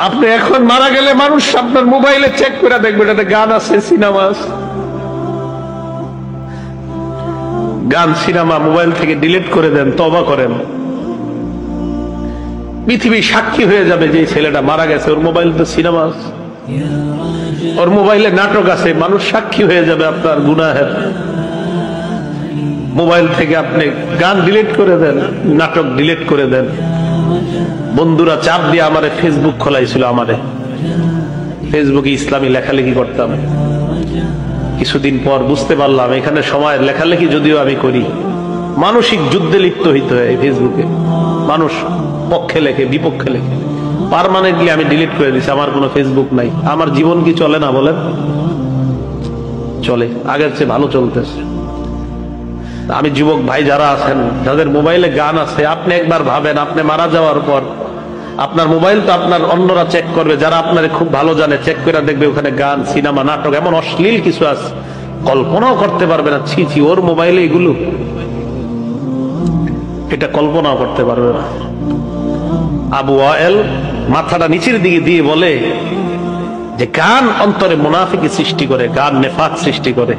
আপনি এখন মারা গেলে মানুষ আপনার মোবাইলে চেক করে দেখবে এটাতে গান আছে, সিনেমা আছে। গান সিনেমা মোবাইল থেকে ডিলিট করে দেন, তওবা করেন। পৃথিবী সাক্ষী হয়ে যাবে যে ছেলেটা মারা গেছে, ওর মোবাইলে তো সিনেমা আছে, ওর মোবাইলে নাটক আছে, মানুষ সাক্ষী হয়ে যাবে আপনার গুনাহের। মোবাইল থেকে আপনি গান ডিলিট করে দেন, নাটক ডিলিট করে দেন। বন্ধুরা চাপ দিয়ে আমারে ফেসবুক খোলাইছিল, আমারে ফেসবুকে ইসলামী লেখালেখি করতাম। কিছুদিন পর বুঝতে পারলাম এখানে সময় লেখালেখি যদিও আমি করি, মানসিক যুদ্ধে লিপ্ত হইতে হয় ফেসবুকে। মানুষ পক্ষে লেখে, বিপক্ষে লেখে। পার্মানেন্টলি আমি ডিলিট করে দিছি, আমার কোনো ফেসবুক নাই। আমার জীবন কি চলে না বলেন? চলে, আগের চেয়ে ভালো চলতেছে। আমি যুবক ভাই যারা আছেন, যাদের মোবাইলে গান আছে, আপনি একবার ভাবেন আপনি মারা যাওয়ার পর আপনার মোবাইল তো আপনার অন্যরা চেক করবে, যারা আপনার খুব ভালো জানে, চেক করে দেখবে ওখানে গান, সিনেমা, নাটক, এমন অশ্লীল কিছু আছে কল্পনাও করতে পারবে না। ছি ছি, ওর মোবাইলে এগুলো, এটা কল্পনাও করতে পারবে না। আবু ওয়াইল মাথাটা নিচের দিকে দিয়ে বলে যে গান অন্তরে মুনাফিকি সৃষ্টি করে, গান নেফাক সৃষ্টি করে।